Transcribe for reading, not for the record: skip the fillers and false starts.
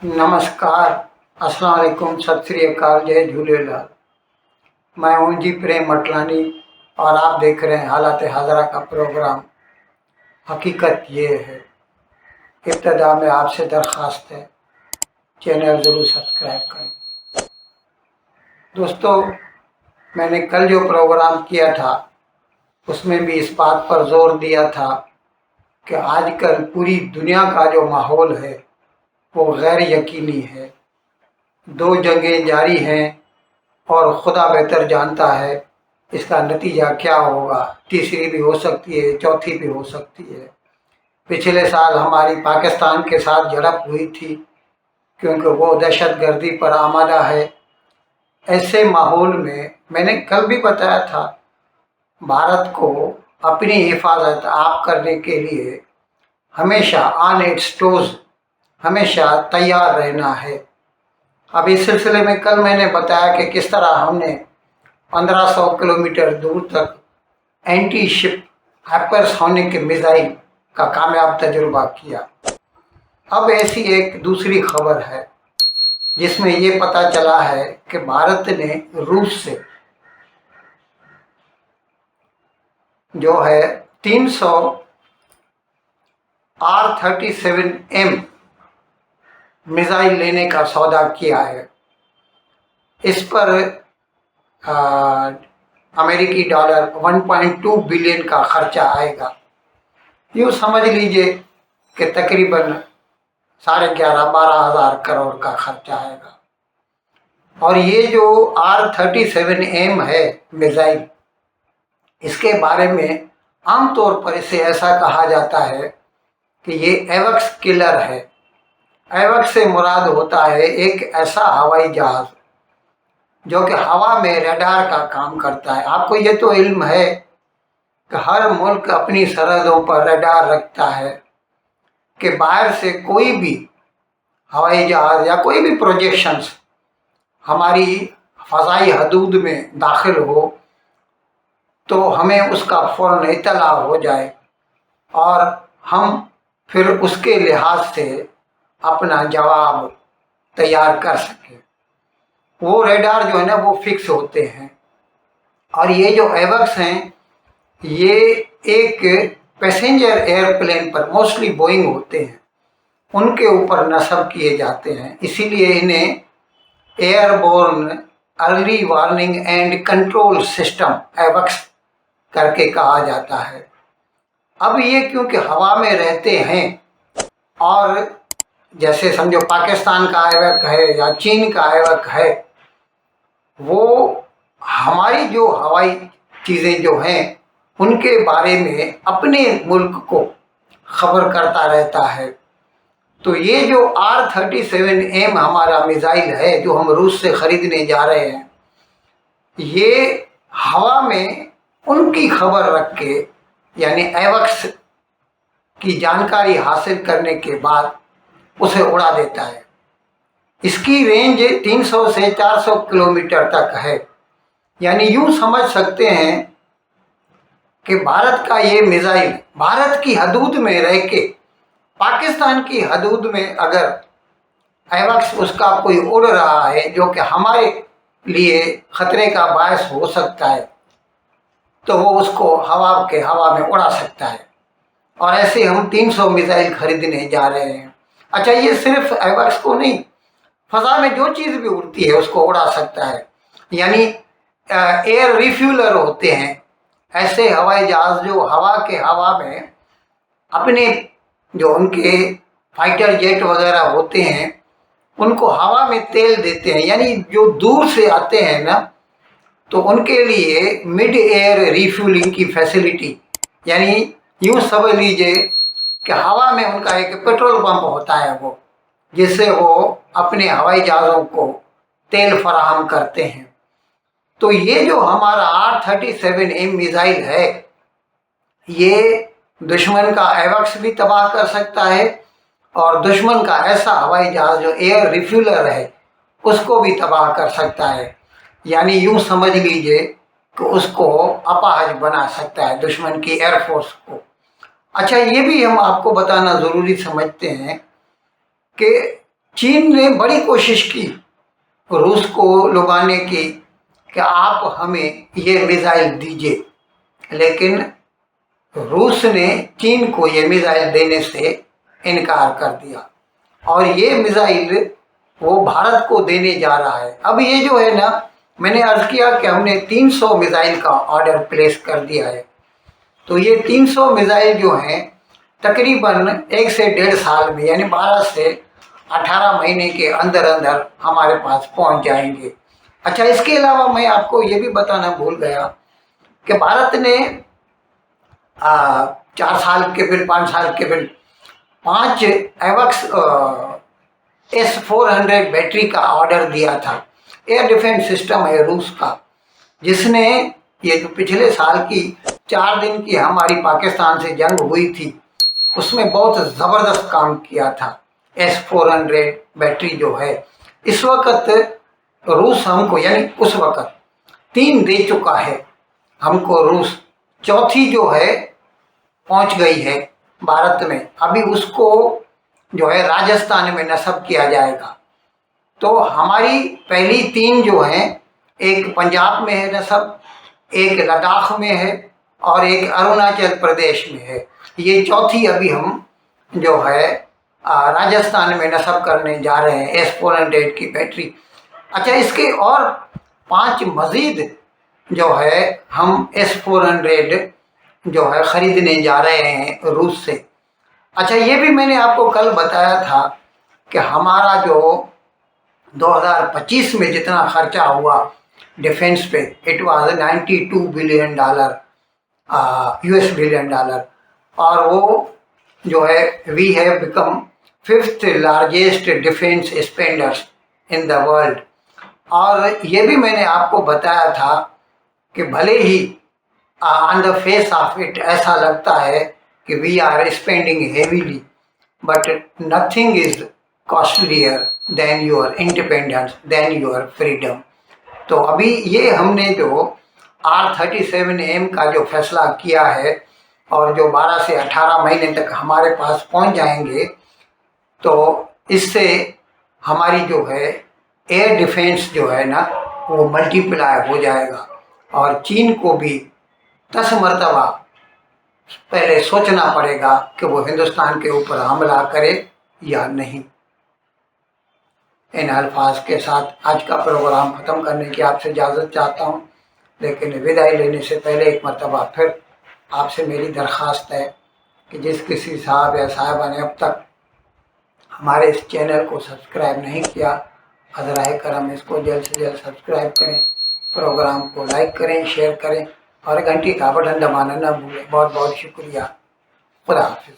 नमस्कार, अस्सलाम वालेकुम, सत श्री अकाल, जय झूलेलाल। मैं हूं जी प्रेम मटलानी और आप देख रहे हैं हालात हाजरा का प्रोग्राम। हकीकत ये है, इब्तदा में आपसे दरख्वास्त है, चैनल ज़रूर सब्सक्राइब करें। दोस्तों, मैंने कल जो प्रोग्राम किया था उसमें भी इस बात पर जोर दिया था कि आजकल पूरी दुनिया का जो माहौल है वो गैर यकीनी है। दो जंगें जारी हैं और खुदा बेहतर जानता है इसका नतीजा क्या होगा। तीसरी भी हो सकती है, चौथी भी हो सकती है। पिछले साल हमारी पाकिस्तान के साथ झड़प हुई थी क्योंकि वो दहशत गर्दी पर आमादा है। ऐसे माहौल में मैंने कल भी बताया था, भारत को अपनी हिफाजत आप करने के लिए हमेशा ऑन इट्स टोज, हमेशा तैयार रहना है। अब इस सिलसिले में कल मैंने बताया कि किस तरह हमने 1500 किलोमीटर दूर तक एंटी शिप हाइपरसोनिक मिसाइल का कामयाब तजुर्बा किया। अब ऐसी एक दूसरी खबर है जिसमें ये पता चला है कि भारत ने रूस से जो है 300 R-37M मिसाइल लेने का सौदा किया है। इस पर अमेरिकी डॉलर 1.2 बिलियन का खर्चा आएगा। यूँ समझ लीजिए कि तकरीबन 11,500-12,000 करोड़ का खर्चा आएगा। और ये जो R-37M है मिसाइल, इसके बारे में आमतौर पर इसे ऐसा कहा जाता है कि ये एवक्स किलर है। एवक्स से मुराद होता है एक ऐसा हवाई जहाज जो कि हवा में रडार का काम करता है। आपको ये तो इल्म है कि हर मुल्क अपनी सरहदों पर रडार रखता है कि बाहर से कोई भी हवाई जहाज या कोई भी प्रोजेक्शंस हमारी फ़ज़ाई हदूद में दाखिल हो तो हमें उसका फ़ौरन इत्तला हो जाए और हम फिर उसके लिहाज से अपना जवाब तैयार कर सकें। वो रेडार जो है ना वो फिक्स होते हैं। और ये जो एवक्स हैं ये एक पैसेंजर एयरप्लेन पर, मोस्टली बोइंग होते हैं, उनके ऊपर नस्ब किए जाते हैं। इसीलिए इन्हें airborne early warning and control system एवक्स करके कहा जाता है। अब ये क्योंकि हवा में रहते हैं और जैसे समझो पाकिस्तान का एवक है या चीन का एवक है, वो हमारी जो हवाई चीज़ें जो हैं उनके बारे में अपने मुल्क को खबर करता रहता है। तो ये जो R-37M हमारा मिसाइल है जो हम रूस से ख़रीदने जा रहे हैं, ये हवा में उनकी खबर रख के, यानी एवक्स की जानकारी हासिल करने के बाद उसे उड़ा देता है। इसकी रेंज 300 से 400 किलोमीटर तक है। यानी यूँ समझ सकते हैं कि भारत का ये मिसाइल भारत की हदूद में रह के पाकिस्तान की हदूद में अगर एवक्स उसका कोई उड़ रहा है जो कि हमारे लिए ख़तरे का बायस हो सकता है, तो वो उसको हवा में उड़ा सकता है। और ऐसे हम 300 मिसाइल खरीदने जा रहे हैं। अच्छा, ये सिर्फ एवक्स को नहीं, फ़ज़ा में जो चीज़ भी उड़ती है उसको उड़ा सकता है। यानी एयर रिफ्यूलर होते हैं ऐसे हवाई जहाज़ जो हवा में अपने जो उनके फाइटर जेट वगैरह होते हैं उनको हवा में तेल देते हैं। यानी जो दूर से आते हैं ना, तो उनके लिए मिड एयर रिफ्यूलिंग की फैसिलिटी, यानी यूँ समझ लीजिए कि हवा में उनका एक पेट्रोल पंप होता है वो, जिससे वो अपने हवाई जहाज़ों को तेल फराहम करते हैं। तो ये जो हमारा R-37M मिसाइल है ये दुश्मन का एवक्स भी तबाह कर सकता है और दुश्मन का ऐसा हवाई जहाज़ जो एयर रिफ्यूलर है उसको भी तबाह कर सकता है। यानी यूँ समझ लीजिए कि उसको अपाहज बना सकता है दुश्मन की एयरफोर्स को। अच्छा, ये भी हम आपको बताना ज़रूरी समझते हैं कि चीन ने बड़ी कोशिश की रूस को लुभाने की कि आप हमें ये मिसाइल दीजिए, लेकिन रूस ने चीन को ये मिसाइल देने से इनकार कर दिया और ये मिसाइल वो भारत को देने जा रहा है। अब ये जो है ना, मैंने अर्ज किया कि हमने 300 मिसाइल का ऑर्डर प्लेस कर दिया है। तो ये 300 मिसाइल जो हैं तकरीबन 1 से 1.5 साल में, यानी 12 से 18 महीने के अंदर अंदर हमारे पास पहुंच जाएंगे। अच्छा, इसके अलावा मैं आपको ये भी बताना भूल गया कि भारत ने 4 साल के बिल, 5 साल के बिल 5 एवक्स S-400 बैटरी का ऑर्डर दिया था। एयर डिफेंस सिस्टम है रूस का, जिसने ये जो पिछले साल की 4 दिन की हमारी पाकिस्तान से जंग हुई थी उसमें बहुत ज़बरदस्त काम किया था। S-400 बैटरी जो है, इस वक्त रूस हमको, यानी उस वक्त 3 दे चुका है हमको रूस, चौथी जो है पहुंच गई है भारत में। अभी उसको जो है राजस्थान में नस्ब किया जाएगा। तो हमारी पहली 3 जो हैं, एक पंजाब में है नस्ब, एक लद्दाख में है और एक अरुणाचल प्रदेश में है। ये चौथी अभी हम जो है राजस्थान में नस्ब करने जा रहे हैं S-400 की बैटरी। अच्छा, इसके और 5 मज़ीद जो है हम S-400 जो है ख़रीदने जा रहे हैं रूस से। अच्छा, ये भी मैंने आपको कल बताया था कि हमारा जो 2025 में जितना खर्चा हुआ डिफेंस पे, it was $92 billion, US billion dollar, और वो जो है we have become 5th largest defence spenders in the world. और ये भी मैंने आपको बताया था कि भले ही on the face of it ऐसा लगता है कि we are spending heavily, but nothing is costlier than your independence, than your freedom. तो अभी ये हमने जो R-37M का जो फैसला किया है और जो 12 से 18 महीने तक हमारे पास पहुंच जाएंगे, तो इससे हमारी जो है एयर डिफेंस जो है ना वो मल्टीप्लाई हो जाएगा और चीन को भी 10 मरतबा पहले सोचना पड़ेगा कि वो हिंदुस्तान के ऊपर हमला करे या नहीं। इन अल्फाज के साथ आज का प्रोग्राम ख़त्म करने की आपसे इजाज़त चाहता हूँ, लेकिन विदाई लेने से पहले एक मरतबा फिर आपसे मेरी दरख्वास्त है कि जिस किसी साहब या साहिबा ने अब तक हमारे इस चैनल को सब्सक्राइब नहीं किया, हज़राए करम इसको जल्द से जल्द सब्सक्राइब करें, प्रोग्राम को लाइक करें, शेयर करें और घंटी का बटन दबाना न भूलें। बहुत बहुत शुक्रिया। खुदा हाफिज़।